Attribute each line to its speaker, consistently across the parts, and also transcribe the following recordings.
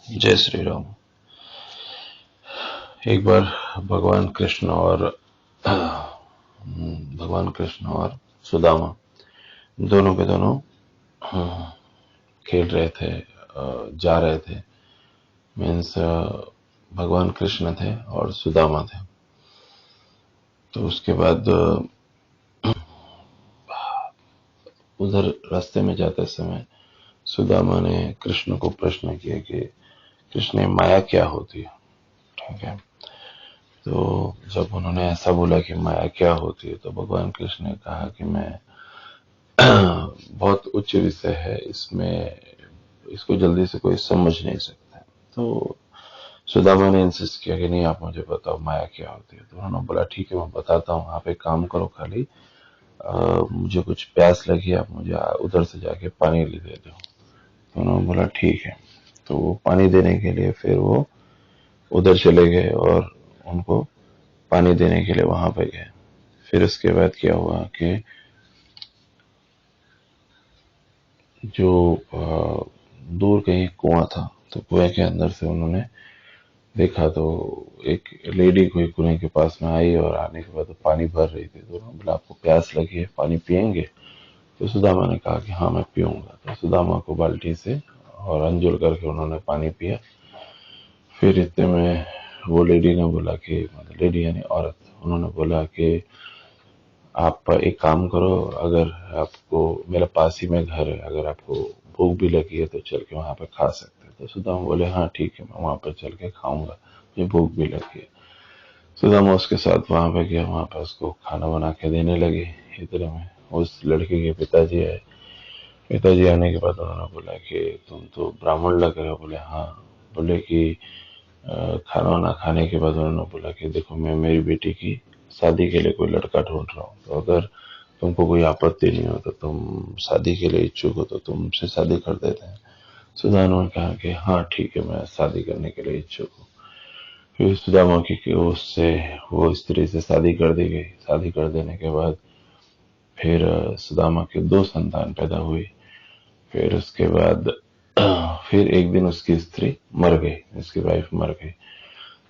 Speaker 1: जय श्री राम। एक बार भगवान कृष्ण और सुदामा दोनों के दोनों खेल रहे थे, जा रहे थे। मीन्स भगवान कृष्ण थे और सुदामा थे। तो उसके बाद उधर रास्ते में जाते समय सुदामा ने कृष्ण को प्रश्न किया कि कृष्ण, माया क्या होती है? ठीक है। तो जब उन्होंने ऐसा बोला कि माया क्या होती है, तो भगवान कृष्ण ने कहा कि मैं बहुत उच्च विषय है, इसमें इसको जल्दी से कोई समझ नहीं सकता। तो सुदामा ने इंसिस्ट किया कि नहीं, आप मुझे बताओ माया क्या होती है। तो उन्होंने बोला ठीक है, मैं बताता हूँ, आप एक काम करो, खाली मुझे कुछ प्यास लगी, आप मुझे उधर से जाके पानी ले दे दो। तो उन्होंने बोला ठीक है। तो वो पानी देने के लिए फिर वो उधर चले गए और उनको पानी देने के लिए वहां पे गए। फिर उसके बाद क्या हुआ कि जो दूर कहीं कुआं था, तो कुएं के अंदर से उन्होंने देखा तो एक लेडी कोई कुएं के पास में आई और आने के बाद तो पानी भर रही थी। तो उन्होंने बोला आपको प्यास लगी है, पानी पियेंगे? तो सुदामा ने कहा कि हाँ मैं पीऊंगा। तो सुदामा को बाल्टी से और अंजुल करके उन्होंने पानी पिया। फिर इतने में वो लेडी ने बोला कि, मतलब लेडी यानी औरत, उन्होंने बोला कि आप एक काम करो, अगर आपको, मेरे पास ही में घर है, अगर आपको भूख भी लगी है तो चल के वहां पे खा सकते हैं। तो सुदामा बोले हाँ ठीक है, मैं वहां पर चल के खाऊंगा, मुझे भूख भी लगी है। सुदामा उसके साथ वहां पे गया, वहां पे उसको खाना बना के देने लगे। इतने में उस लड़के के पिताजी आए। पिताजी आने के बाद उन्होंने बोला कि तुम तो ब्राह्मण लग रहे हो। बोले हाँ। बोले कि खाना वाना खाने के बाद उन्होंने बोला कि देखो, मैं मेरी बेटी की शादी के लिए कोई लड़का ढूंढ रहा हूँ, तो अगर तुमको कोई आपत्ति नहीं हो तो तुम शादी के लिए इच्छुक हो तो तुमसे शादी कर देते हैं। सुदामा ने कहा कि हाँ ठीक है, मैं शादी करने के लिए इच्छुक हूँ। फिर सुदामा की उससे, वो स्त्री से शादी कर दी गई। शादी कर देने के बाद फिर सुदामा के दो संतान पैदा हुई। फिर उसके बाद फिर एक दिन उसकी स्त्री मर गई, उसकी वाइफ मर गई।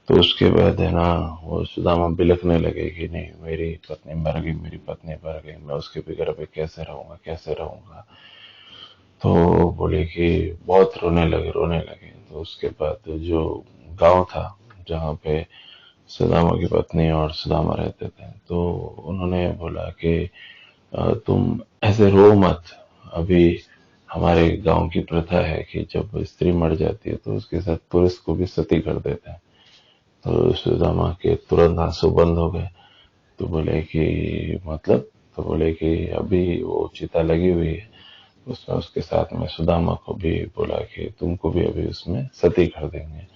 Speaker 1: तो उसके बाद है ना, वो सुदामा बिलखने लगे कि नहीं, मेरी पत्नी मर गई, मेरी पत्नी मर गई, मैं उसके बगैर पे कैसे रहूंगा, कैसे रहूंगा। तो बोले कि बहुत रोने लगे, रोने लगे। तो उसके बाद जो गांव था जहाँ पे सुदामा की पत्नी और सुदामा रहते थे, तो उन्होंने बोला कि तुम ऐसे रो मत, अभी हमारे गांव की प्रथा है कि जब स्त्री मर जाती है तो उसके साथ पुरुष को भी सती कर देते हैं। तो सुदामा के तुरंत आंसू बंद हो गए। तो बोले कि मतलब? तो बोले कि अभी वो चिता लगी हुई है, उसमें उसके साथ में सुदामा को भी बोला कि तुमको भी अभी उसमें सती कर देंगे।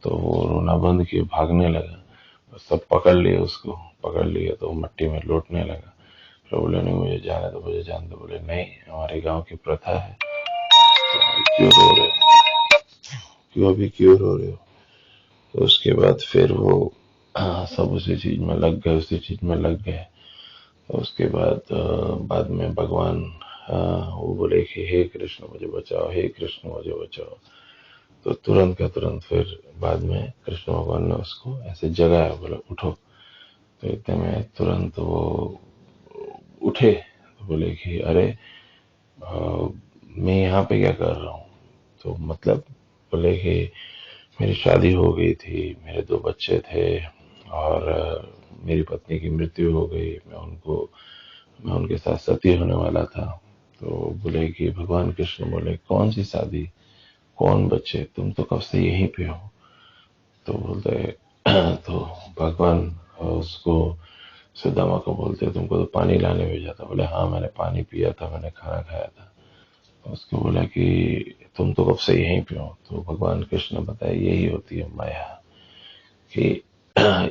Speaker 1: तो वो रोना बंद किए, भागने लगा। तो सब पकड़ लिए उसको, पकड़ लिए तो मट्टी में लौटने लगा। फिर बोले नहीं, मुझे जाने दो, मुझे जाने दो। बोले नहीं, हमारे गांव की प्रथा है। तो क्यों रो रहे हो, क्यों अभी क्यों रो रहे हो? तो उसके बाद फिर वो सब उसी चीज में लग गए, उसी चीज में लग गए। तो उसके बाद बाद में भगवान वो बोले कि हे कृष्ण मुझे बचाओ, हे कृष्ण मुझे बचाओ। तो तुरंत का तुरंत फिर बाद में कृष्ण भगवान ने उसको ऐसे जगाया, बोला उठो। तो इतने में तुरंत वो उठे। तो बोले कि अरे मैं यहाँ पे क्या कर रहा हूँ? तो मतलब बोले कि मेरी शादी हो गई थी, मेरे दो बच्चे थे और मेरी पत्नी की मृत्यु हो गई, मैं उनके साथ सती होने वाला था। तो बोले कि भगवान कृष्ण बोले कौन सी शादी, कौन बच्चे, तुम तो कब से यहीं पे हो? तो बोलते तो भगवान उसको, सुदामा को बोलते तुमको तो पानी लाने भेजा था। बोले हाँ, मैंने पानी पिया था, मैंने खाना खाया था। तो उसको बोला कि तुम तो कब से यहीं पे हो? तो भगवान कृष्ण ने बताया यही होती है माया, कि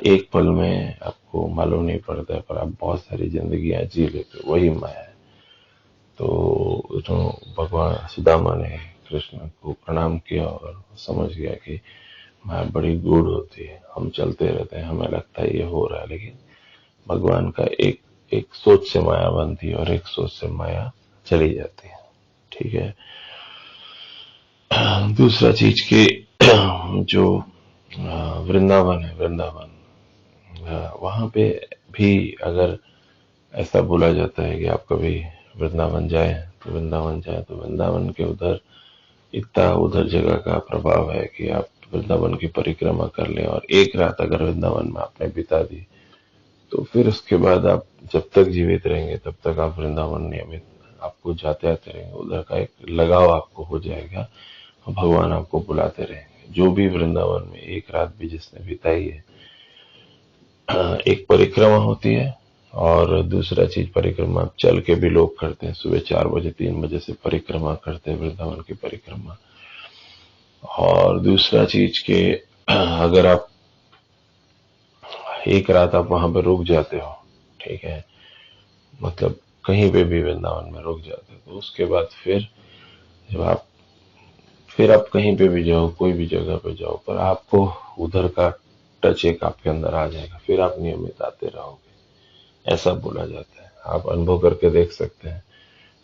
Speaker 1: एक पल में आपको मालूम नहीं पड़ता है पर आप बहुत सारी जिंदगियां जी लेते हो, वही माया है। तो जो भगवान सुदामा ने कृष्ण को प्रणाम किया और समझ गया कि माया बड़ी गूढ़ होती है, हम चलते रहते हैं, हमें लगता है ये हो रहा है, लेकिन भगवान का एक एक सोच से माया बनती है और एक सोच से माया चली जाती है। ठीक है। दूसरा चीज के जो वृंदावन है, वृंदावन, वहां पे भी अगर ऐसा बोला जाता है कि आप कभी वृंदावन जाएं तो वृंदावन जाएं, तो वृंदावन के उधर इतना उधर जगह का प्रभाव है कि आप वृंदावन की परिक्रमा कर लें और एक रात अगर वृंदावन में आपने बिता दी तो फिर उसके बाद आप जब तक जीवित रहेंगे तब तक आप वृंदावन नियमित आपको जाते आते रहेंगे, उधर का एक लगाव आपको हो जाएगा और भगवान आपको बुलाते रहेंगे। जो भी वृंदावन में एक रात भी जिसने बिताई है, एक परिक्रमा होती है और दूसरा चीज परिक्रमा चल के भी लोग करते हैं, सुबह 4 बजे 3 बजे से परिक्रमा करते हैं वृंदावन की परिक्रमा। और दूसरा चीज के अगर आप एक रात आप वहां पर रुक जाते हो, ठीक है, मतलब कहीं पे भी वृंदावन में रुक जाते हो, तो उसके बाद जब आप फिर आप कहीं पे भी जाओ, कोई भी जगह पे जाओ, पर आपको उधर का टच एक आपके अंदर आ जाएगा, फिर आप नियमित आते रहोगे, ऐसा बोला जाता है। आप अनुभव करके देख सकते हैं।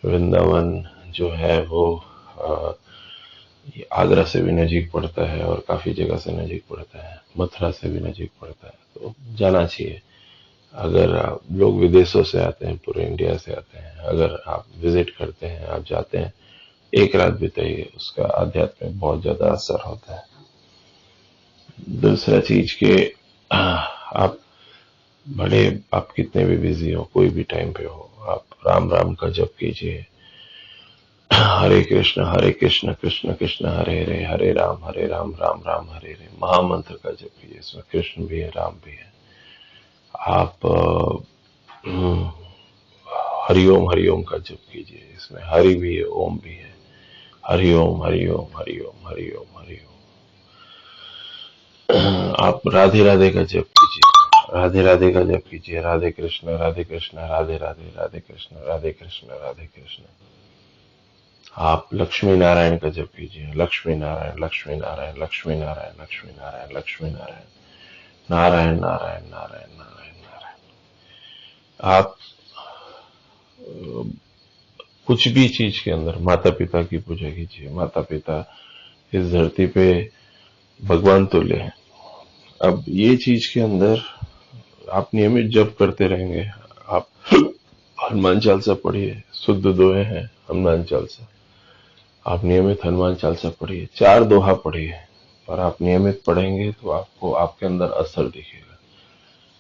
Speaker 1: वृंदावन जो है वो अ, ये आगरा से भी नजीक पड़ता है और काफी जगह से नजीक पड़ता है, मथुरा से भी नजीक पड़ता है, तो जाना चाहिए। अगर आप लोग विदेशों से आते हैं, पूरे इंडिया से आते हैं, अगर आप विजिट करते हैं, आप जाते हैं, एक रात बिताइए, उसका आध्यात्म में बहुत ज्यादा असर होता है। दूसरा चीज के आप भले आप कितने भी बिजी हो, कोई भी टाइम पे हो, आप राम राम का जप कीजिए। हरे कृष्ण कृष्ण कृष्ण हरे हरे, हरे राम राम राम हरे हरे, महामंत्र का जप कीजिए। इसमें कृष्ण भी है, राम भी है। आप हरिओम का जप कीजिए, इसमें हरि भी है, ओम भी है। हरिओम हरिओम हरिओम हरिओम हरिओम। आप राधे राधे का जप कीजिए, राधे राधे का जप कीजिए। राधे कृष्ण राधे राधे, राधे कृष्ण राधे कृष्ण। आप लक्ष्मी नारायण का जप कीजिए, लक्ष्मी नारायण लक्ष्मी नारायण लक्ष्मी नारायण लक्ष्मी नारायण लक्ष्मी नारायण, नारायण नारायण नारायण नारायण नारायण। आप कुछ भी चीज के अंदर माता पिता की पूजा कीजिए। माता पिता इस धरती पे भगवान तुल्य है। अब ये चीज के अंदर आप नियमित जप करते रहेंगे। आप हनुमान चालीसा पढ़िए, शुद्ध दोहे हैं हनुमान चालीसा, आप नियमित हनुमान चालीसा पढ़िए, 4 दोहा पढ़िए, और आप नियमित पढ़ेंगे तो आपको आपके अंदर असर दिखेगा।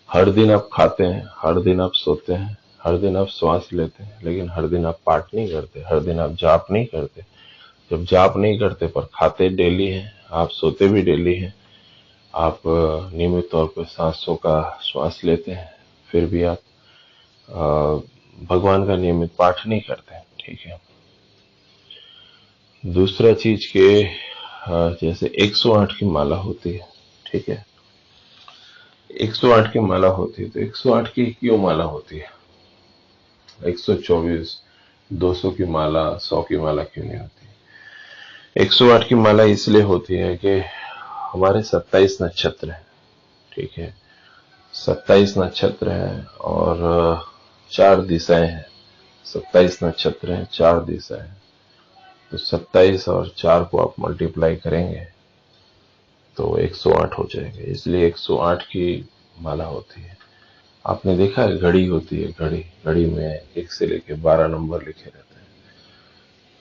Speaker 1: हर दिन आप खाते हैं, हर दिन आप सोते हैं, हर दिन आप श्वास लेते हैं, लेकिन हर दिन आप पाठ नहीं करते, हर दिन आप जाप नहीं करते। जब जाप नहीं करते पर खाते डेली हैं, आप सोते भी डेली हैं, आप नियमित तौर पर सांसों का श्वास लेते हैं, फिर भी आप भगवान का नियमित पाठ नहीं करते, ठीक है। दूसरा चीज के जैसे 108 की माला होती है, ठीक है, 108 की माला होती है, तो 108 की क्यों माला होती है? 124 200 की माला, 100 की माला क्यों नहीं होती? 108 की माला इसलिए होती है कि हमारे 27 नक्षत्र हैं, ठीक है, 27 नक्षत्र हैं और 4 दिशाएं हैं। 27 नक्षत्र हैं, 4 दिशाएं हैं, तो 27 और 4 को आप मल्टीप्लाई करेंगे तो 108 हो जाएगा, इसलिए 108 की माला होती है। आपने देखा है घड़ी होती है, घड़ी घड़ी में 1 से लेके 12 नंबर लिखे रहते हैं,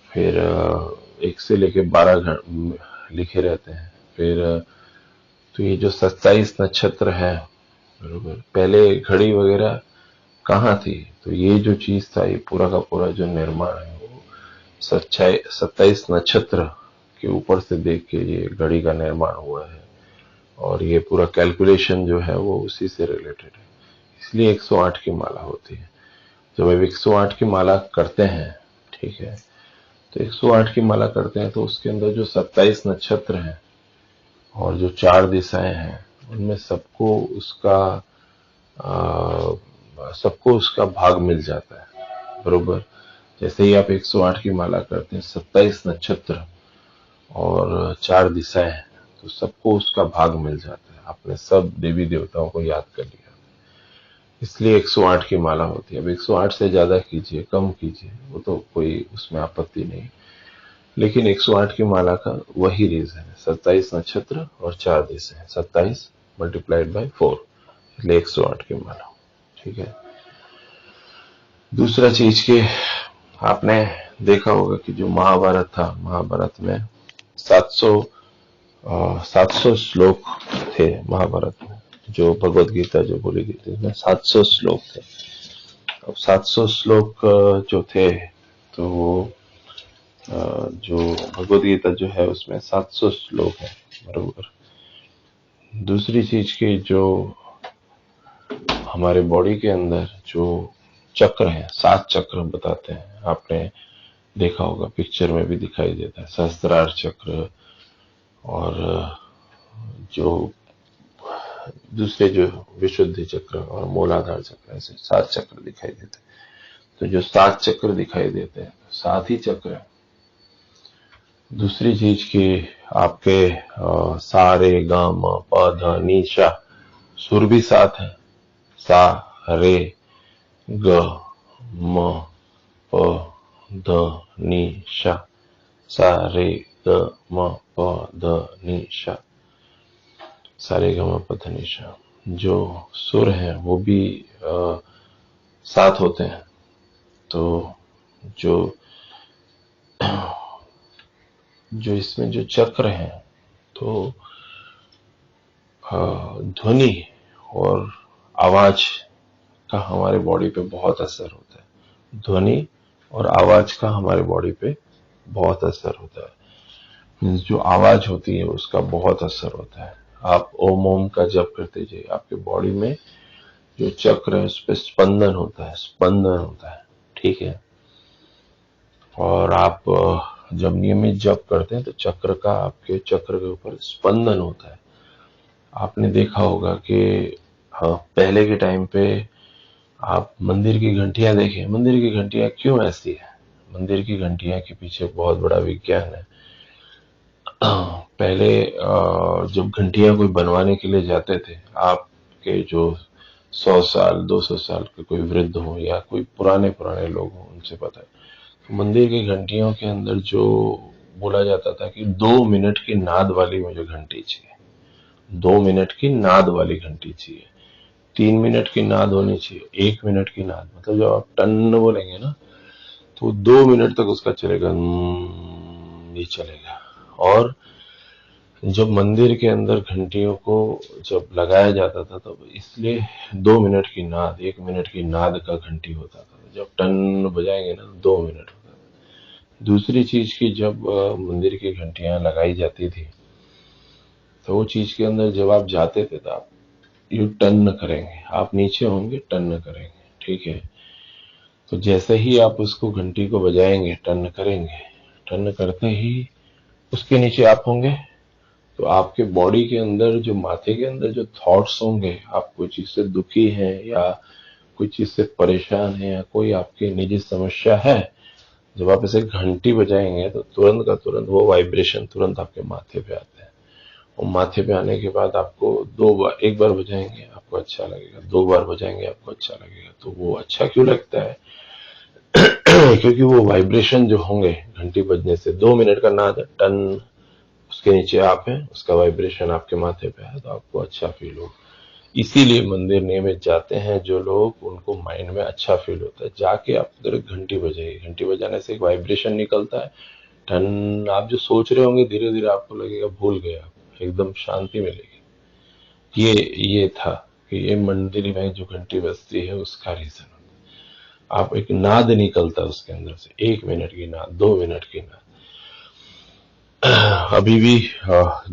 Speaker 1: फिर 1 से लेके 12 लिखे रहते हैं, फिर तो ये जो 27 नक्षत्र है, बरोबर, पहले घड़ी वगैरह कहाँ थी? तो ये जो चीज था, ये पूरा का पूरा जो निर्माण है वो 27 नक्षत्र के ऊपर से देख के ये घड़ी का निर्माण हुआ है, और ये पूरा कैलकुलेशन जो है वो उसी से रिलेटेड है, इसलिए 108 की माला होती है। जब आप 108 की माला करते हैं, ठीक है, तो 108 की माला करते हैं तो उसके अंदर जो 27 नक्षत्र हैं और जो 4 दिशाएं हैं, उनमें सबको उसका भाग मिल जाता है, बरोबर। जैसे ही आप 108 की माला करते हैं, 27 नक्षत्र और 4 दिशाएं हैं, तो सबको उसका भाग मिल जाता है। आपने सब देवी देवताओं को याद कर लिया, इसलिए 108 की माला होती है। अब 108 से ज्यादा कीजिए, कम कीजिए, वो तो कोई उसमें आपत्ति नहीं, लेकिन 108 की माला का वही रीजन है, 27 नक्षत्र और 4 दिशा है, 27 मल्टीप्लाइड बाय 4, इसलिए 108 की माला। ठीक है। दूसरा चीज के आपने देखा होगा कि जो महाभारत था, महाभारत में 700 श्लोक थे महाभारत में। जो भगवत गीता जो बोली गई थी उसमें 700 श्लोक थे। अब 700 श्लोक जो थे, तो जो भगवत गीता जो है उसमें 700 श्लोक है, बरोबर। दूसरी चीज की जो हमारे बॉडी के अंदर जो चक्र है, 7 चक्र बताते हैं, आपने देखा होगा, पिक्चर में भी दिखाई देता है, सहस्त्रार चक्र और जो दूसरे जो विशुद्धि चक्र और मूलाधार चक्र, ऐसे 7 चक्र दिखाई देते हैं। तो जो 7 चक्र दिखाई देते हैं, 7 ही चक्र है। दूसरी चीज की आपके सा रे गा म प ध नि सा, सुर भी 7 है, सा रे ग म प ध नि सा, सा रे ग म प ध नि सा, सा रे ग म प ध नि सा। जो सुर है वो भी 7 होते हैं। तो जो जो इसमें जो चक्र है, तो ध्वनि और आवाज का हमारे बॉडी पे बहुत असर होता है। ध्वनि और आवाज का हमारे बॉडी पे बहुत असर होता है। मीन्स जो आवाज होती है उसका बहुत असर होता है। आप ओम ओम का जप करते जाइए, आपके बॉडी में जो चक्र है उस पर स्पंदन होता है, स्पंदन होता है। ठीक है। और आप जब नियमित जप करते हैं तो चक्र का, आपके चक्र के ऊपर स्पंदन होता है। आपने देखा होगा कि हाँ, पहले के टाइम पे आप मंदिर की घंटियां देखें, मंदिर की घंटियां क्यों ऐसी है? मंदिर की घंटियां के पीछे बहुत बड़ा विज्ञान है। पहले जब घंटियां कोई बनवाने के लिए जाते थे, आपके जो 100 साल 200 साल के कोई वृद्ध हो या कोई पुराने पुराने लोग हो, उनसे पता है, तो मंदिर की घंटियों के अंदर जो बोला जाता था कि 2 मिनट की नाद वाली मुझे घंटी चाहिए, 2 मिनट की नाद वाली घंटी चाहिए, 3 मिनट की नाद होनी चाहिए, 1 मिनट की नाद, मतलब जब आप टन बोलेंगे ना तो 2 मिनट तक उसका चलेगा, ये चलेगा। और जब मंदिर के अंदर घंटियों को जब लगाया जाता था तब इसलिए 2 मिनट की नाद, 1 मिनट की नाद का घंटी होता था। जब टन बजाएंगे ना 2 मिनट होता था। दूसरी चीज की जब मंदिर की घंटियां लगाई जाती थी तो वो चीज के अंदर जब आप जाते थे तो आप यू टन करेंगे, आप नीचे होंगे टन करेंगे। ठीक है। तो जैसे ही आप उसको घंटी को बजाएंगे, टन करेंगे, टन करते ही उसके नीचे आप होंगे, तो आपके बॉडी के अंदर जो माथे के अंदर जो थॉट्स होंगे, आप कोई चीज से दुखी हैं या कोई चीज से परेशान है या कोई आपकी निजी समस्या है, जब आप इसे घंटी बजाएंगे तो तुरंत का तुरंत वो वाइब्रेशन तुरंत आपके माथे पे आते हैं। और माथे पे आने के बाद आपको 2 बार, 1 बार बजाएंगे आपको अच्छा लगेगा, 2 बार बजाएंगे आपको अच्छा लगेगा। तो वो अच्छा क्यों लगता है? क्योंकि वो वाइब्रेशन जो होंगे घंटी बजने से, 2 मिनट का नाद है, टन, उसके नीचे आप हैं, उसका वाइब्रेशन आपके माथे पे है तो आपको अच्छा फील हो। इसीलिए मंदिर नियमित जाते हैं जो लोग, उनको माइंड में अच्छा फील होता है। जाके आप उधर घंटी बजाइए, घंटी बजाने से एक वाइब्रेशन निकलता है, टन, आप जो सोच रहे होंगे धीरे धीरे आपको लगेगा भूल गए आप, एकदम शांति मिलेगी। ये था कि ये मंदिर में जो घंटी बजती है उसका रीजन। आप एक नाद निकलता है उसके अंदर से, 1 मिनट की नाद, 2 मिनट की नाद। अभी भी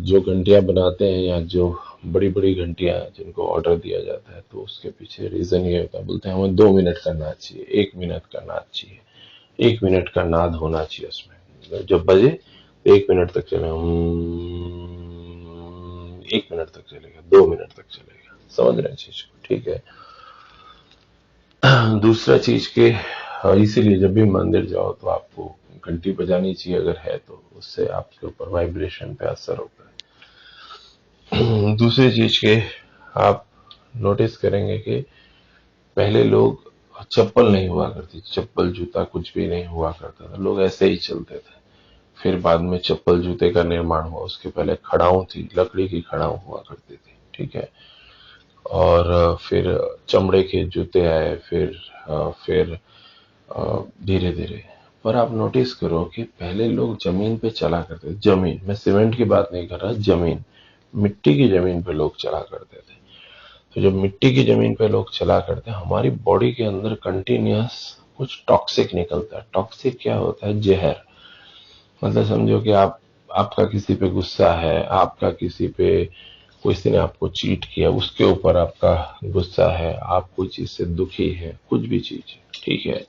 Speaker 1: जो घंटियां बनाते हैं या जो बड़ी बड़ी घंटियां जिनको ऑर्डर दिया जाता है, तो उसके पीछे रीजन ये होता है, बोलते हैं हमें 2 मिनट का नाद चाहिए, 1 मिनट का नाद चाहिए, 1 मिनट का नाद होना चाहिए उसमें। जब बजे 1 मिनट तक चले, 1 मिनट तक चलेगा, 2 मिनट तक चलेगा। समझ रहे हैं चीज को? ठीक है। दूसरा चीज के इसीलिए जब भी मंदिर जाओ तो आपको घंटी बजानी चाहिए, अगर है तो उससे आपके ऊपर वाइब्रेशन पे असर होता है। दूसरी चीज के आप नोटिस करेंगे कि पहले लोग, चप्पल नहीं हुआ करती, चप्पल जूता कुछ भी नहीं हुआ करता था, लोग ऐसे ही चलते थे। फिर बाद में चप्पल जूते का निर्माण हुआ। उसके पहले खड़ाऊं थी, लकड़ी की खड़ाऊं हुआ करती थी, ठीक है। और फिर चमड़े के जूते आए, फिर धीरे धीरे। पर आप नोटिस करो कि पहले लोग जमीन पे चला करते थे। जमीन, मैं सीमेंट की बात नहीं कर रहा, जमीन, मिट्टी की जमीन पे लोग चला करते थे। तो जब मिट्टी की जमीन पे लोग चला करते हैं, हमारी बॉडी के अंदर कंटिन्यूअस कुछ टॉक्सिक निकलता है। टॉक्सिक क्या होता है? जहर। मतलब समझो कि आपका किसी पे गुस्सा है, आपका किसी पे, किसी ने आपको चीट किया, उसके ऊपर आपका गुस्सा है, आप कोई चीज से दुखी है, कुछ भी चीज, ठीक है।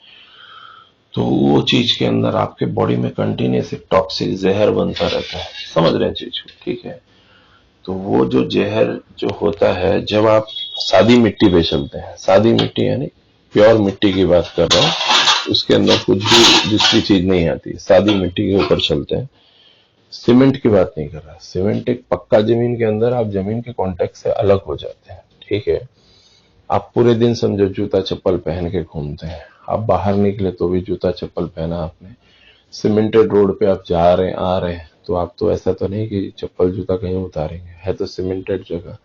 Speaker 1: तो वो चीज के अंदर आपके बॉडी में कंटिन्यूस एक टॉक्सिक जहर बनता रहता है। समझ रहे हैं चीज को, ठीक है। तो वो जो जहर जो होता है, जब आप सादी मिट्टी पे चलते हैं, सादी मिट्टी यानी प्योर मिट्टी की बात कर रहा हूँ, उसके अंदर कुछ भी दूसरी चीज नहीं आती, सादी मिट्टी के ऊपर चलते हैं। सीमेंट की बात नहीं कर रहा। सीमेंट एक पक्का जमीन के अंदर आप जमीन के कांटेक्ट से अलग हो जाते हैं, ठीक है। आप पूरे दिन समझो जूता चप्पल पहन के घूमते हैं, आप बाहर निकले तो भी जूता चप्पल पहना आपने, सीमेंटेड रोड पे आप जा रहे हैं आ रहे हैं, तो आप तो ऐसा तो नहीं कि चप्पल जूता कहीं उतारेंगे, है तो सीमेंटेड जगह।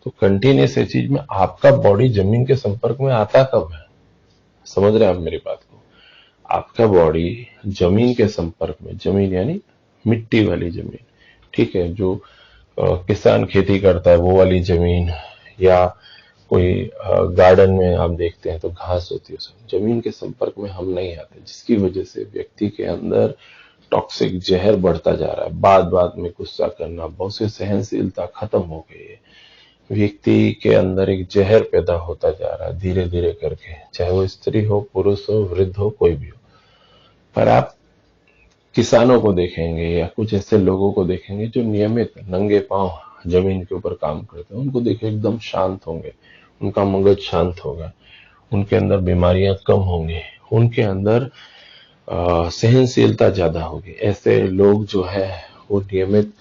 Speaker 1: तो कंटिन्यूस ये चीज में आपका बॉडी जमीन के संपर्क में आता कब है? समझ रहे हैं आप मेरी बात को? आपका बॉडी जमीन के संपर्क में, जमीन यानी मिट्टी वाली जमीन, ठीक है, जो किसान खेती करता है वो वाली जमीन, या कोई गार्डन में आप देखते हैं तो घास होती है, उसमें जमीन के संपर्क में हम नहीं आते, जिसकी वजह से व्यक्ति के अंदर टॉक्सिक जहर बढ़ता जा रहा है। बात बात में गुस्सा करना, बहुत सी सहनशीलता खत्म हो गई है। व्यक्ति के अंदर एक जहर पैदा होता जा रहा है धीरे धीरे करके, चाहे वो स्त्री हो, पुरुष हो, वृद्ध हो, कोई भी हो। पर आप किसानों को देखेंगे या कुछ ऐसे लोगों को देखेंगे जो नियमित नंगे पांव जमीन के ऊपर काम करते हैं, उनको देखिए एकदम शांत होंगे, उनका मगज शांत होगा, उनके अंदर बीमारियां कम होंगी, उनके अंदर सहनशीलता ज्यादा होगी। ऐसे लोग जो है वो नियमित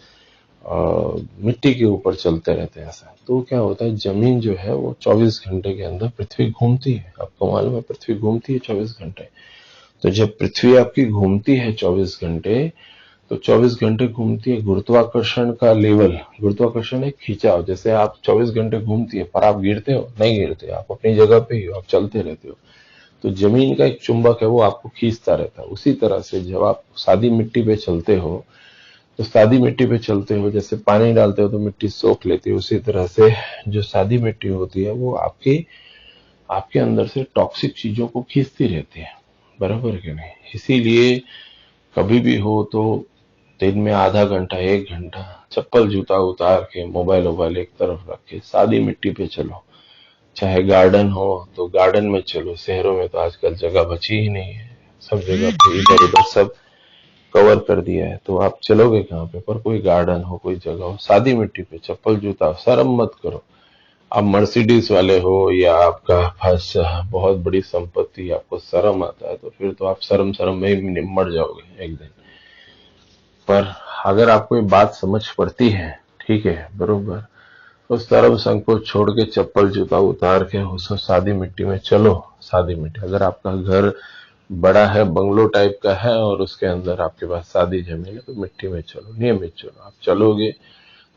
Speaker 1: मिट्टी के ऊपर चलते रहते हैं। ऐसा तो क्या होता है, जमीन जो है वो 24 घंटे के अंदर पृथ्वी घूमती है। आपको मालूम है पृथ्वी घूमती है 24 घंटे। तो जब पृथ्वी आपकी घूमती है 24 घंटे, तो 24 घंटे घूमती है, गुरुत्वाकर्षण का लेवल, गुरुत्वाकर्षण एक खिंचाव, जैसे आप 24 घंटे घूमती है पर आप गिरते हो नहीं, गिरते, आप अपनी जगह पे ही हो, आप चलते रहते हो। तो जमीन का एक चुंबक है वो आपको खींचता रहता है। उसी तरह से जब आप सादी मिट्टी पे चलते हो, तो सादी मिट्टी पे चलते हो, जैसे पानी डालते हो तो मिट्टी सोख लेती है, उसी तरह से जो सादी मिट्टी होती है वो आपकी आपके अंदर से टॉक्सिक चीजों को खींचती रहती है। बराबर कि नहीं? इसीलिए कभी भी हो तो दिन में आधा घंटा, 1 घंटा चप्पल जूता उतार के, मोबाइल वोबाइल एक तरफ रख के सादी मिट्टी पे चलो। चाहे गार्डन हो तो गार्डन में चलो। शहरों में तो आजकल जगह बची ही नहीं है, सब जगह पे इधर उधर सब कवर कर दिया है, तो आप चलोगे कहाँ पे? पर कोई गार्डन हो, कोई जगह हो, सादी मिट्टी पे चप्पल जूता, शर्म मत करो। आप मर्सिडीज वाले हो या आपका पास बहुत बड़ी संपत्ति, आपको शर्म आता है, तो फिर तो आप शर्म शर्म में ही मर जाओगे एक दिन। पर अगर आपको ये बात समझ पड़ती है, ठीक है, बरोबर, तो शर्म संकोच छोड़ के चप्पल जूता उतार के उसको सादी मिट्टी में चलो। सादी मिट्टी, अगर आपका घर बड़ा है, बंगलो टाइप का है, और उसके अंदर आपके पास सादी जमीन है, तो मिट्टी में चलो, नियमित चलो। आप चलोगे,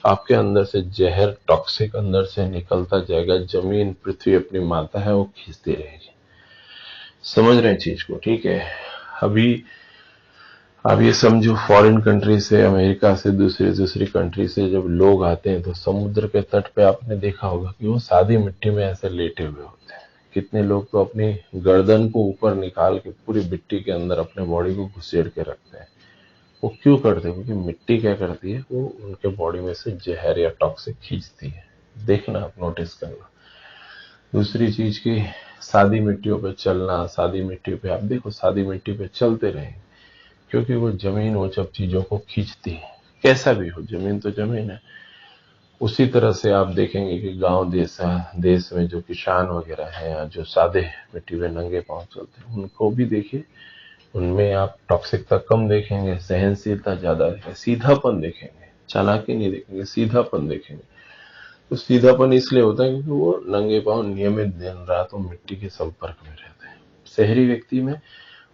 Speaker 1: आपके अंदर से जहर टॉक्सिक अंदर से निकलता जाएगा। जमीन, पृथ्वी अपनी माता है, वो खींचती रहेगी। समझ रहे हैं चीज को, ठीक है। अभी अब ये समझो, फॉरेन कंट्री से, अमेरिका से, दूसरी दूसरी कंट्री से जब लोग आते हैं, तो समुद्र के तट पे आपने देखा होगा कि वो सादी मिट्टी में ऐसे लेटे हुए होते हैं। कितने लोग तो अपनी गर्दन को ऊपर निकाल के पूरी मिट्टी के अंदर अपने बॉडी को घुसेड़ के रखते हैं। वो क्यों करते हैं? क्योंकि मिट्टी क्या करती है, वो उनके बॉडी में से जहर या टॉक्सिक खींचती है। देखना, आप नोटिस करना। दूसरी चीज की, सादी मिट्टियों पे चलना, सादी मिट्टी पे आप देखो, सादी मिट्टी पे चलते रहें, क्योंकि वो जमीन वो सब चीजों को खींचती है। कैसा भी हो, जमीन तो जमीन है। उसी तरह से आप देखेंगे कि गांव देश में जो किसान वगैरह हैं, या जो सादे मिट्टी पे नंगे पांव चलते हैं, उनको भी देखिए, उनमें आप टॉक्सिकता कम देखेंगे, सहनशीलता ज्यादा देखेंगे, सीधापन देखेंगे, चालाकी नहीं देखेंगे, सीधापन देखेंगे। तो सीधापन इसलिए होता है क्योंकि वो नंगे पांव नियमित दिन रात वो मिट्टी के संपर्क में रहते हैं। शहरी व्यक्ति में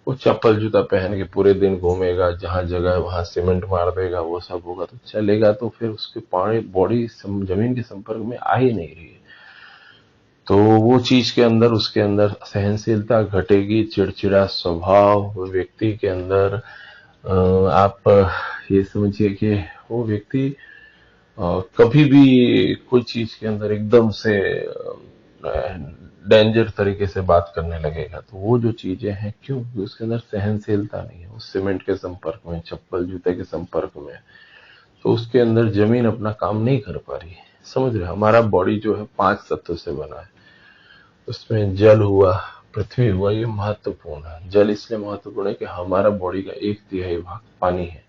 Speaker 1: वो चप्पल जूता पहन के पूरे दिन घूमेगा, जहां जगह वहां सीमेंट मार देगा, वो सब होगा तो चलेगा, तो फिर उसके पानी बॉडी जमीन के संपर्क में आ ही नहीं रही है। तो वो चीज के अंदर उसके अंदर सहनशीलता घटेगी, चिड़चिड़ा स्वभाव वो व्यक्ति के अंदर। आप ये समझिए कि वो व्यक्ति कभी भी कोई चीज के अंदर एकदम से डेंजर तरीके से बात करने लगेगा। तो वो जो चीजें हैं, क्यों? क्योंकि उसके अंदर सहनशीलता नहीं है, वो सीमेंट के संपर्क में, चप्पल जूते के संपर्क में, तो उसके अंदर जमीन अपना काम नहीं कर पा रही है। समझ रहे? हमारा बॉडी जो है 5 तत्व से बना है। उसमें जल हुआ, पृथ्वी हुआ, ये महत्वपूर्ण है। जल इसलिए महत्वपूर्ण है कि हमारा बॉडी का 1/3 भाग पानी है,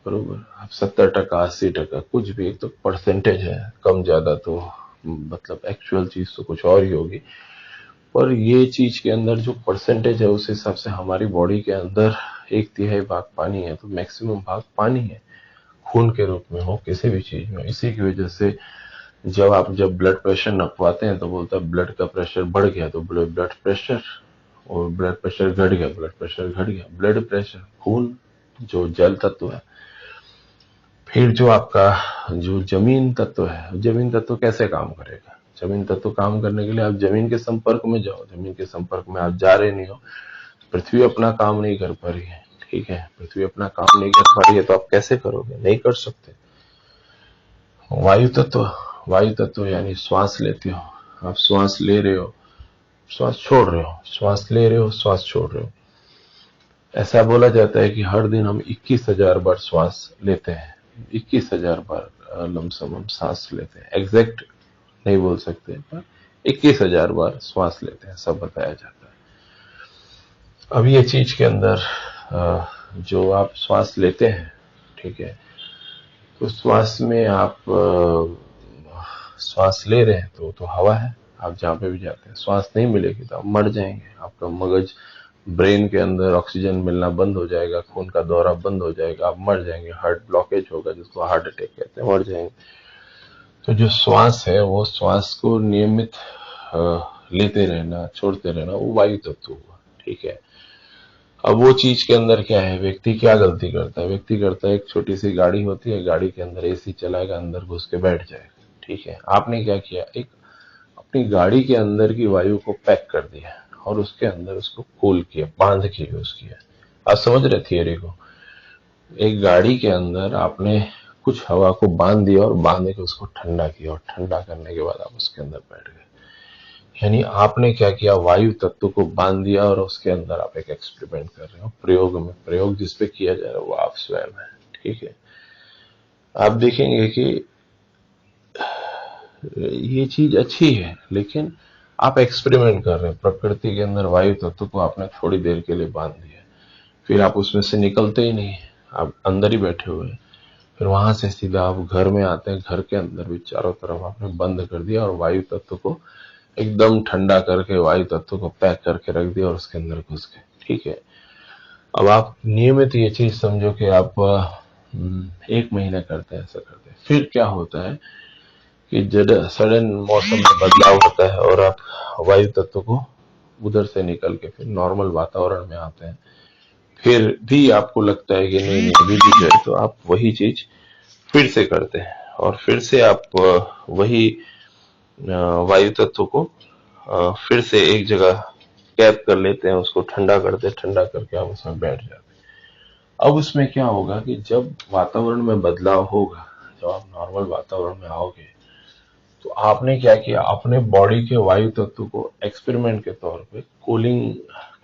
Speaker 1: बरोबर। अब 70% 80% कुछ भी, एक तो परसेंटेज है, कम ज्यादा तो मतलब एक्चुअल चीज तो कुछ और ही होगी। पर ये चीज के अंदर जो परसेंटेज है, उस हिसाब से हमारी बॉडी के अंदर 1/3 भाग पानी है, तो मैक्सिमम भाग पानी है, खून के रूप में हो, किसी भी चीज में। इसी की वजह से जब ब्लड प्रेशर नपवाते हैं तो बोलता है ब्लड का प्रेशर बढ़ गया, तो ब्लड प्रेशर, और ब्लड प्रेशर घट गया, ब्लड प्रेशर घट गया। ब्लड प्रेशर, खून, जो जल तत्व है। फिर जो आपका जो जमीन तत्व है, जमीन तत्व कैसे काम करेगा? जमीन तत्व काम करने के लिए आप जमीन के संपर्क में जाओ, जमीन के संपर्क में आप जा रहे नहीं हो, पृथ्वी अपना काम नहीं कर पा रही है, ठीक है। पृथ्वी अपना काम नहीं कर पा रही है तो आप कैसे करोगे? नहीं कर सकते। वायु तत्व, वायु तत्व यानी श्वास लेते हो, आप श्वास ले रहे हो, श्वास छोड़ रहे हो, श्वास ले रहे हो, श्वास छोड़ रहे हो। ऐसा बोला जाता है कि हर दिन हम 21,000 बार श्वास लेते हैं, 21,000 बार लमसम हम सांस लेते हैं। एग्जैक्ट नहीं बोल सकते, पर 21,000 बार श्वास लेते हैं, सब बताया जाता है। अब ये चीज के अंदर जो आप श्वास लेते हैं, ठीक है, तो श्वास में आप श्वास ले रहे हैं तो हवा है, आप जहां पे भी जाते हैं। श्वास नहीं मिलेगी तो आप मर जाएंगे, आपका मगज, ब्रेन के अंदर ऑक्सीजन मिलना बंद हो जाएगा, खून का दौरा बंद हो जाएगा, आप मर जाएंगे, हार्ट ब्लॉकेज होगा, जिसको हार्ट अटैक कहते हैं, मर जाएंगे। तो जो श्वास है, वो श्वास को नियमित लेते रहना, छोड़ते रहना, वो वायु तत्व हुआ, ठीक है। अब वो चीज के अंदर क्या है, व्यक्ति क्या गलती करता है? व्यक्ति करता है, एक छोटी सी गाड़ी होती है, गाड़ी के अंदर एसी चलाएगा, अंदर घुस के बैठ जाएगा, ठीक है। आपने क्या किया? एक अपनी गाड़ी के अंदर की वायु को पैक कर दिया और उसके अंदर उसको कूल किया, बांध के यूज किया। आप समझ रहे थियरी को? एक गाड़ी के अंदर आपने कुछ हवा को बांध दिया और बांध के उसको ठंडा किया, और ठंडा करने के बाद आप उसके अंदर बैठ गए। यानी आपने क्या किया? वायु तत्व को बांध दिया और उसके अंदर आप एक एक्सपेरिमेंट कर रहे हो, प्रयोग में। प्रयोग जिसपे किया जा रहा है वो आप स्वयं है, ठीक है। आप देखेंगे कि ये चीज अच्छी है, लेकिन आप एक्सपेरिमेंट कर रहे हैं। प्रकृति के अंदर वायु तत्व को आपने थोड़ी देर के लिए बांध दिया, फिर आप उसमें से निकलते ही नहीं, आप अंदर ही बैठे हुए हैं। फिर वहां से सीधा आप घर में आते हैं, घर के अंदर भी चारों तरफ आपने बंद कर दिया और वायु तत्व को एकदम ठंडा करके, वायु तत्व को पैक करके रख दिया और उसके अंदर घुस गए, ठीक है। अब आप नियमित ये चीज समझो कि आप 1 महीना करते हैं, ऐसा करते हैं। फिर क्या होता है कि जब सडन मौसम में बदलाव होता है और आप वायु तत्व को उधर से निकल के फिर नॉर्मल वातावरण में आते हैं, फिर भी आपको लगता है कि नहीं नहीं अभी भी जो है, तो आप वही चीज फिर से करते हैं और फिर से आप वही वायु तत्व को फिर से एक जगह कैद कर लेते हैं, उसको ठंडा करते हैं, ठंडा करके आप उसमें बैठ जाते हैं। अब उसमें क्या होगा कि जब वातावरण में बदलाव होगा, जब आप नॉर्मल वातावरण में आओगे, तो आपने क्या किया? अपने बॉडी के वायु तत्व को एक्सपेरिमेंट के तौर पे कूलिंग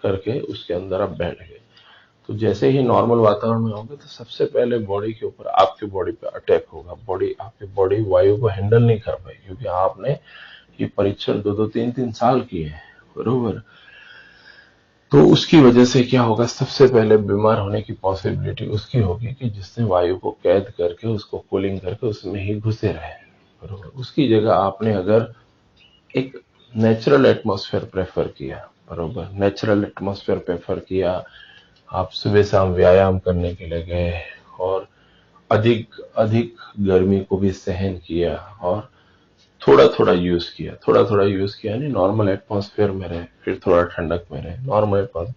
Speaker 1: करके उसके अंदर आप बैठ गए। तो जैसे ही नॉर्मल वातावरण में होंगे, तो सबसे पहले बॉडी के ऊपर, आपके बॉडी पे अटैक होगा। आपकी बॉडी वायु को हैंडल नहीं कर पाएगी, क्योंकि आपने ये परीक्षण 2-2 3-3 साल किए हैं, बरोबर। तो उसकी वजह से क्या होगा? सबसे पहले बीमार होने की पॉसिबिलिटी उसकी होगी कि जिसने वायु को कैद करके, उसको कूलिंग करके उसमें ही घुसे रहे, बरोबर। उसकी जगह आपने अगर एक नेचुरल एटमॉस्फेयर प्रेफर किया, बरोबर, नेचुरल एटमॉस्फेयर प्रेफर किया, आप सुबह शाम व्यायाम करने के लिए गए और अधिक अधिक गर्मी को भी सहन किया और थोड़ा थोड़ा यूज किया, थोड़ा थोड़ा यूज किया, यानी नॉर्मल एटमॉस्फेयर में रहे, फिर थोड़ा ठंडक में रहे, नॉर्मल एटमॉस्फेयर,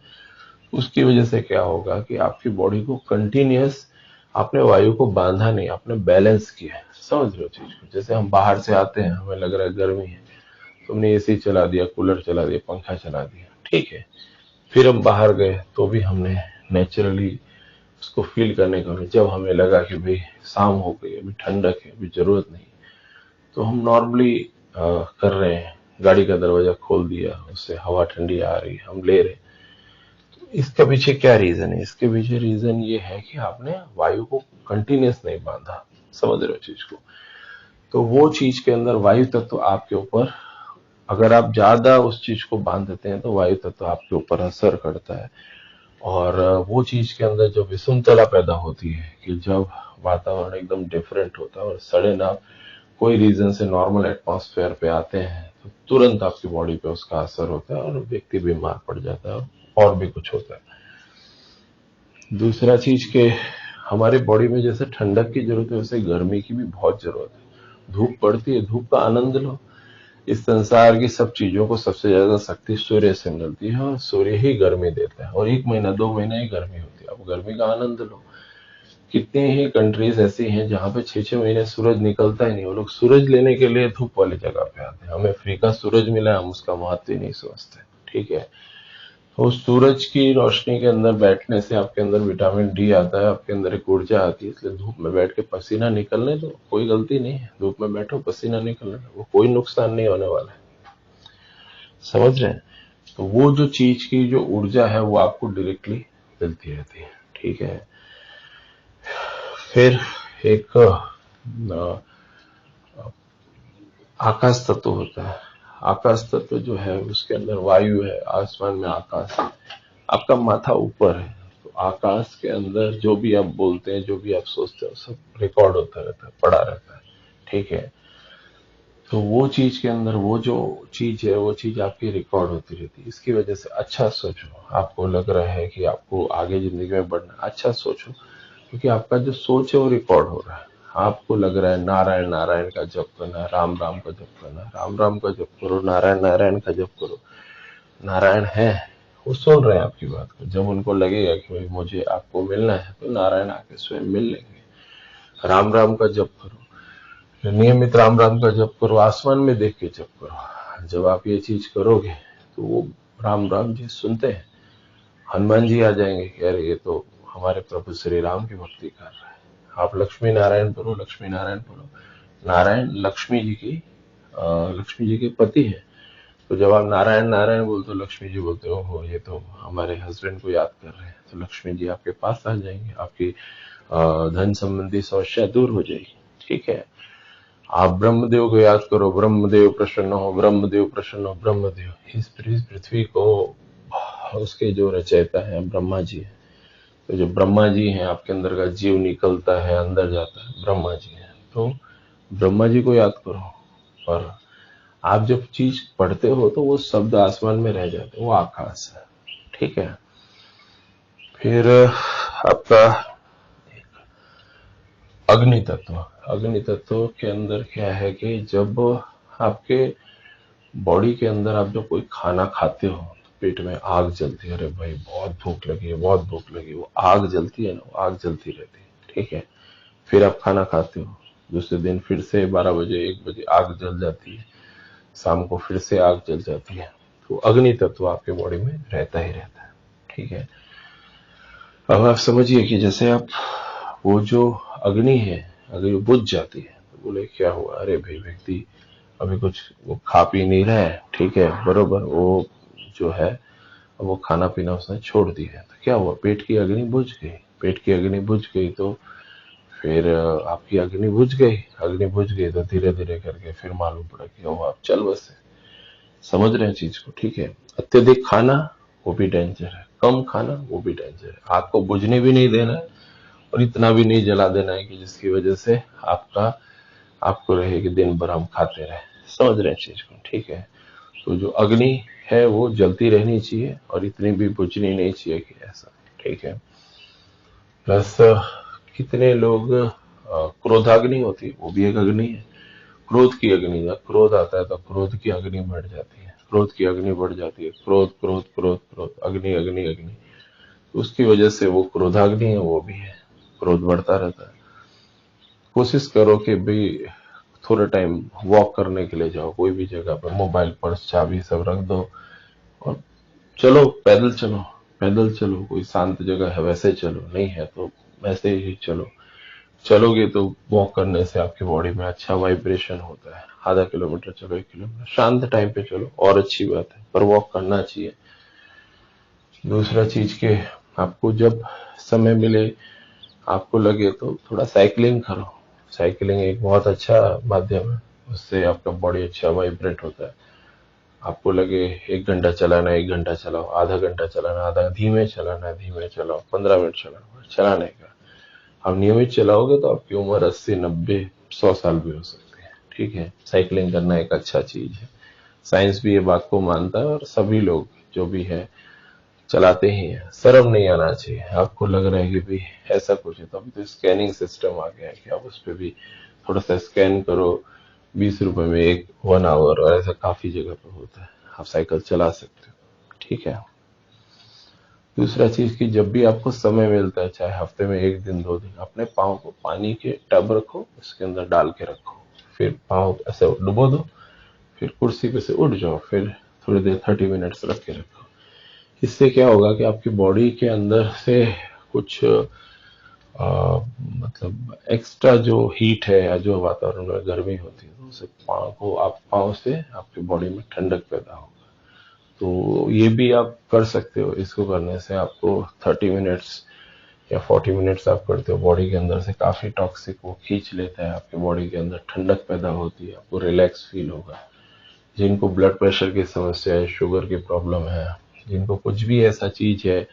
Speaker 1: उसकी वजह से क्या होगा कि आपकी बॉडी को कंटिन्यूअस, आपने वायु को बांधा नहीं, आपने बैलेंस किया है। समझ रहे हो चीज को? जैसे हम बाहर से आते हैं, हमें लग रहा है गर्मी है, तुमने एसी चला दिया, कूलर चला दिया, पंखा चला दिया, ठीक है। फिर हम बाहर गए तो भी हमने नेचुरली उसको फील करने का, जब हमें लगा कि भाई शाम हो गई, अभी ठंडक है, अभी जरूरत नहीं, तो हम नॉर्मली कर रहे हैं, गाड़ी का दरवाजा खोल दिया, उससे हवा ठंडी आ रही है, हम ले रहे हैं। इसके पीछे क्या रीजन है? इसके पीछे रीजन ये है कि आपने वायु को कंटिन्यूस नहीं बांधा। समझ रहे हो चीज को? तो वो चीज के अंदर वायु तत्व आपके ऊपर, अगर आप ज्यादा उस चीज को बांध देते हैं तो वायु तत्व आपके ऊपर असर करता है। और वो चीज के अंदर जो विषमता पैदा होती है कि जब वातावरण एकदम डिफरेंट होता है और सडन आप कोई रीजन से नॉर्मल एटमॉस्फेयर पे आते हैं, तो तुरंत आपकी बॉडी पे उसका असर होता है और व्यक्ति बीमार पड़ जाता है और भी कुछ होता है। दूसरा चीज के, हमारी बॉडी में जैसे ठंडक की जरूरत है, वैसे गर्मी की भी बहुत जरूरत है। धूप पड़ती है, धूप का आनंद लो। इस संसार की सब चीजों को सबसे ज्यादा शक्ति सूर्य से मिलती है और सूर्य ही गर्मी देता है, और 1 महीना 2 महीना ही गर्मी होती है। अब गर्मी का आनंद लो। कितने ही कंट्रीज ऐसी हैं जहां पे 6 6 महीने सूरज निकलता ही नहीं, वो लोग सूरज लेने के लिए धूप वाली जगह पे आते हैं। हमें फ्री का सूरज मिला है, हम उसका महत्व ही नहीं समझते, ठीक है। तो सूरज की रोशनी के अंदर बैठने से आपके अंदर विटामिन डी आता है, आपके अंदर एक ऊर्जा आती है। इसलिए धूप में बैठ के पसीना निकलने दो, कोई गलती नहीं है। धूप में बैठो, पसीना निकलने दो, वो कोई नुकसान नहीं होने वाला है। समझ रहे हैं? तो वो जो चीज की जो ऊर्जा है वो आपको डायरेक्टली मिलती रहती है, ठीक है। फिर एक आकाश तत्व होता है। आकाश तत्व जो है उसके अंदर वायु है, आसमान में आकाश है, आपका माथा ऊपर है। तो आकाश के अंदर जो भी आप बोलते हैं, जो भी आप सोचते हो, सब रिकॉर्ड होता रहता है, पड़ा रहता है, ठीक है। तो वो चीज के अंदर वो जो चीज है वो चीज आपकी रिकॉर्ड होती रहती है। इसकी वजह से अच्छा सोचो। आपको लग रहा है कि आपको आगे जिंदगी में बढ़ना, अच्छा सोचो, क्योंकि आपका जो सोच है वो रिकॉर्ड हो रहा है। आपको लग रहा है नारायण नारायण का जप करना, राम राम का जप करना, राम राम का जप करो, नारायण नारायण का जप करो। नारायण है, वो सुन रहे हैं आपकी बात को। जब उनको लगेगा कि भाई मुझे आपको मिलना है, तो नारायण आके स्वयं मिल लेंगे। राम राम का जप करो, नियमित राम राम का जप करो, आसमान में देख के जप करो। जब आप ये चीज करोगे तो वो राम राम जी सुनते हैं। हनुमान जी आ जाएंगे कि अरे ये तो हमारे प्रभु श्री राम की भक्ति कर रहा है। आप लक्ष्मी नारायण बोलो, लक्ष्मी नारायण बोलो। नारायण लक्ष्मी जी के पति है। तो जब आप नारायण नारायण बोलते हो, लक्ष्मी जी बोलते हो ये तो हमारे हस्बैंड को याद कर रहे हैं, तो लक्ष्मी जी आपके पास आ जाएंगे, आपकी धन संबंधी समस्या दूर हो जाएगी, ठीक है। आप ब्रह्मदेव को याद करो, ब्रह्मदेव प्रसन्न हो, ब्रह्मदेव प्रसन्न हो, ब्रह्मदेव। इस पृथ्वी को उसके जो रचयिता है ब्रह्मा जी है। तो जो ब्रह्मा जी हैं, आपके अंदर का जीव निकलता है, अंदर जाता है, ब्रह्मा जी है। तो ब्रह्मा जी को याद करो। और आप जब चीज पढ़ते हो तो वो शब्द आसमान में रह जाते हैं, वो आकाश है, ठीक है। फिर आपका अग्नि तत्व। अग्नि तत्व के अंदर क्या है कि जब आपके बॉडी के अंदर आप जब कोई खाना खाते हो तो पेट में आग जलती है, अरे भाई बहुत भूख लगी है, बहुत भूख लगी, वो आग जलती है ना, वो आग जलती रहती है, ठीक है। फिर आप खाना खाते हो, दूसरे दिन फिर से 12 बजे 1 बजे आग जल जाती है, शाम को फिर से आग जल जाती है। तो अग्नि तत्व आपके बॉडी में रहता ही रहता है, ठीक है। अब आप समझिए कि जैसे आप, वो जो अग्नि है अगर वो बुझ जाती है तो बोले क्या हुआ, अरे भाई व्यक्ति अभी कुछ वो खा पी नहीं रहा है, ठीक है, बरोबर, वो जो है वो खाना पीना उसने छोड़ दिया है, तो क्या हुआ, पेट की अग्नि बुझ गई। पेट की अग्नि बुझ गई तो फिर आपकी अग्नि बुझ गई। अग्नि बुझ गई तो धीरे धीरे करके फिर मालूम पड़ा कि वो आप चल बसे। समझ रहे हैं चीज को, ठीक है। अत्यधिक खाना वो भी डेंजर है, कम खाना वो भी डेंजर है। आग को बुझने भी नहीं देना है और इतना भी नहीं जला देना है कि जिसकी वजह से आपको रहे कि दिन भर हम खाते रहे। समझ रहे हैं चीज को, ठीक है। तो जो अग्नि है वो जलती रहनी चाहिए और इतनी भी बुझनी नहीं चाहिए कि ऐसा, ठीक है। प्लस कितने लोग क्रोधाग्नि होती है, वो भी एक अग्नि है। क्रोध की अग्नि, जब क्रोध आता है तो क्रोध की अग्नि बढ़ जाती है, क्रोध की अग्नि बढ़ जाती है, क्रोध क्रोध क्रोध क्रोध, अग्नि अग्नि अग्नि। उसकी वजह से वो क्रोधाग्नि है, वो भी है, क्रोध बढ़ता रहता है। कोशिश करो कि भाई थोड़ा टाइम वॉक करने के लिए जाओ, कोई भी जगह पर मोबाइल पर्स चाबी सब रख दो और चलो, पैदल चलो। पैदल चलो, कोई शांत जगह है वैसे चलो, नहीं है तो वैसे ही चलो। चलोगे तो वॉक करने से आपकी बॉडी में अच्छा वाइब्रेशन होता है। आधा किलोमीटर चलो, 1 किलोमीटर, शांत टाइम पे चलो और अच्छी बात है, पर वॉक करना चाहिए। दूसरा चीज के आपको जब समय मिले, आपको लगे तो थोड़ा साइकिलिंग करो। साइकिलिंग एक बहुत अच्छा माध्यम है, उससे आपका बॉडी अच्छा वाइब्रेट होता है। आपको लगे 1 घंटा चलाना, 1 घंटा चलाओ, आधा घंटा चलाना, आधा, धीमे चलाना, धीमे चलाओ, 15 मिनट चलाओ, चलाने का। आप नियमित चलाओगे तो आपकी उम्र 80, 90, 100 साल भी हो सकती है। ठीक है, साइकिलिंग करना एक अच्छा चीज है। साइंस भी ये बात को मानता है और सभी लोग जो भी है चलाते ही हैं। शर्म नहीं आना चाहिए। आपको लग रहा है कि भाई ऐसा कुछ है, तो अभी तो स्कैनिंग सिस्टम आ गया है कि आप उस पर भी थोड़ा सा स्कैन करो, 20 रुपए में 1 आवर, और ऐसा काफी जगह पे होता है, आप साइकिल चला सकते हो। ठीक है। दूसरा चीज कि जब भी आपको समय मिलता है, चाहे हफ्ते में 1 दिन 2 दिन, अपने पाँव को पानी के टब रखो, उसके अंदर डाल के रखो, फिर पाँव ऐसे डुबो दो, फिर कुर्सी पे से उठ जाओ, फिर थोड़ी देर 30 मिनट्स रख के रखो। इससे क्या होगा कि आपकी बॉडी के अंदर से कुछ मतलब एक्स्ट्रा जो हीट है या जो वातावरण में गर्मी होती है, तो उसे पाँव को, आप पाँव से आपकी बॉडी में ठंडक पैदा होगा। तो ये भी आप कर सकते हो। इसको करने से आपको 30 मिनट्स या 40 मिनट्स आप करते हो, बॉडी के अंदर से काफी टॉक्सिक वो खींच लेता है, आपके बॉडी के अंदर ठंडक पैदा होती है, आपको रिलैक्स फील होगा। जिनको ब्लड प्रेशर की समस्या है, शुगर की प्रॉब्लम है, जिनको कुछ भी ऐसा चीज है,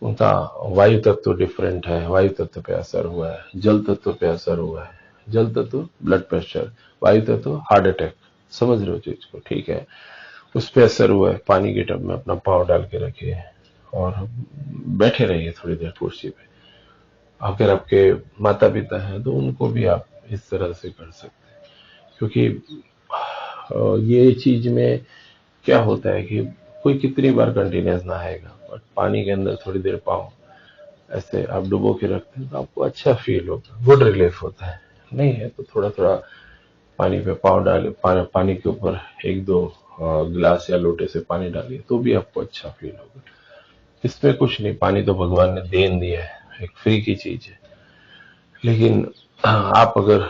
Speaker 1: उनका वायु तत्व डिफरेंट है, वायु तत्व पे असर हुआ है, जल तत्व पे असर हुआ है। जल तत्व ब्लड प्रेशर, वायु तत्व हार्ट अटैक, समझ रहे हो चीज को? ठीक है, उस पे असर हुआ है। पानी के टब में अपना पाँव डाल के रखिए और बैठे रहिए थोड़ी देर कुर्सी पे। अगर आपके माता पिता हैं तो उनको भी आप इस तरह से कर सकते हैं, क्योंकि ये चीज में क्या होता है कि कोई कितनी बार कंटिन्यूस नहाएगा, बट पानी के अंदर थोड़ी देर पाँव ऐसे आप डुबो के रखते हैं तो आपको अच्छा फील होता है, गुड रिलीफ होता है। नहीं है तो थोड़ा थोड़ा पानी पे पाँव डाले, पानी के ऊपर 1 2 गिलास या लोटे से पानी डालिए तो भी आपको अच्छा फील होगा। इसमें कुछ नहीं, पानी तो भगवान ने देन दिया है, एक फ्री की चीज है। लेकिन आप अगर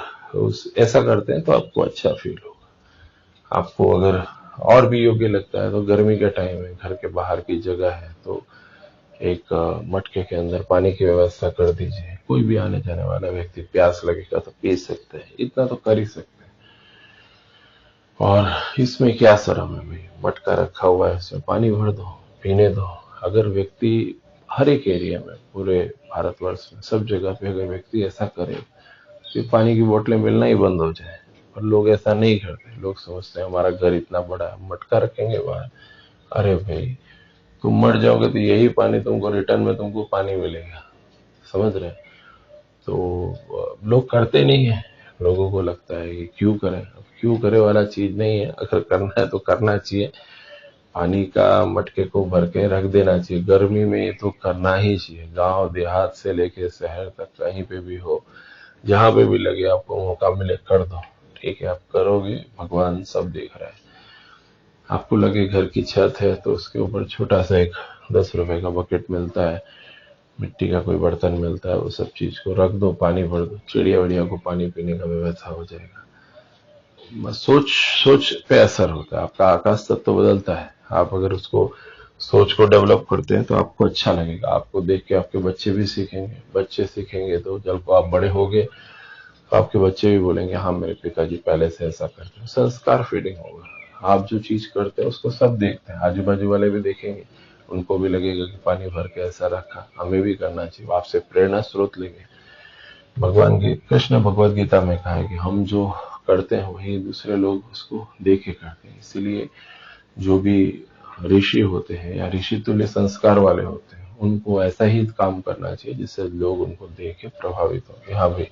Speaker 1: ऐसा करते हैं तो आपको अच्छा फील होगा। आपको अगर और भी योग्य लगता है तो गर्मी का टाइम है, घर के बाहर की जगह है, तो एक मटके के अंदर पानी की व्यवस्था कर दीजिए। कोई भी आने जाने वाला व्यक्ति प्यास लगेगा तो पी सकते हैं, इतना तो कर ही सकते हैं। और इसमें क्या शर्म है भाई, मटका रखा हुआ है, उसमें पानी भर दो, पीने दो। अगर व्यक्ति हर एक एरिया में, पूरे भारतवर्ष में सब जगह पे अगर व्यक्ति ऐसा करे तो पानी की बोतलें मिलना ही बंद हो जाए। पर लोग ऐसा नहीं करते। लोग सोचते हैं हमारा घर इतना बड़ा है, मटका रखेंगे बाहर। अरे भाई, तुम मर जाओगे तो यही पानी तुमको रिटर्न में तुमको पानी मिलेगा, समझ रहे हैं? तो लोग करते नहीं है। लोगों को लगता है कि क्यों करें, अब क्यों करे वाला चीज नहीं है। अगर करना है तो करना चाहिए। पानी का मटके को भर के रख देना चाहिए। गर्मी में ये तो करना ही चाहिए। गांव देहात से लेके शहर तक कहीं पे भी हो, जहां पे भी लगे आपको मौका मिले, कर दो। ठीक है, आप करोगे, भगवान सब देख रहा है। आपको लगे घर की छत है तो उसके ऊपर छोटा सा एक 10 रुपए का बकेट मिलता है, मिट्टी का कोई बर्तन मिलता है, वो सब चीज को रख दो, पानी भर दो, चिड़िया विड़िया को पानी पीने का व्यवस्था हो जाएगा। बस सोच, सोच पे असर होता है। आपका आकाश तत्व तो बदलता है। आप अगर उसको, सोच को डेवलप करते हैं तो आपको अच्छा लगेगा। आपको देख के आपके बच्चे भी सीखेंगे, बच्चे सीखेंगे तो जब को आप बड़े होगे तो आपके बच्चे भी बोलेंगे हाँ मेरे पिताजी पहले से ऐसा करते हैं। संस्कार फीडिंग होगा। आप जो चीज करते हैं उसको सब देखते हैं, आजू बाजू वाले भी देखेंगे, उनको भी लगेगा कि पानी भर के ऐसा रखा, हमें भी करना चाहिए। आपसे प्रेरणा स्रोत लेंगे। भगवान की, कृष्ण भगवत गीता में कहा है कि हम जो करते हैं वही दूसरे लोग उसको देख के करते हैं। इसीलिए जो भी ऋषि होते हैं या ऋषि तुल्य संस्कार वाले होते हैं, उनको ऐसा ही काम करना चाहिए जिससे लोग उनको देख के प्रभावित हो। हाँ भाई,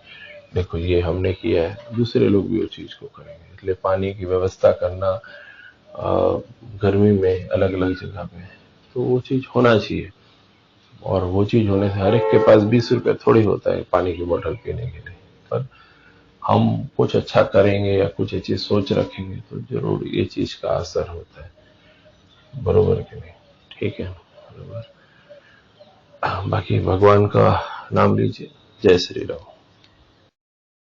Speaker 1: देखो ये हमने किया है, दूसरे लोग भी वो चीज को करेंगे। इसलिए पानी की व्यवस्था करना गर्मी में अलग अलग जगह पे, तो वो चीज होना चाहिए। और वो चीज होने से हर एक के पास 20 रुपए थोड़ी होता है पानी की बोतल पीने के लिए। पर हम कुछ अच्छा करेंगे या कुछ अच्छी सोच रखेंगे तो जरूर ये चीज का असर होता है। बरोबर कि नहीं? ठीक है, बरोबर। बाकी भगवान का नाम लीजिए। जय श्री राम।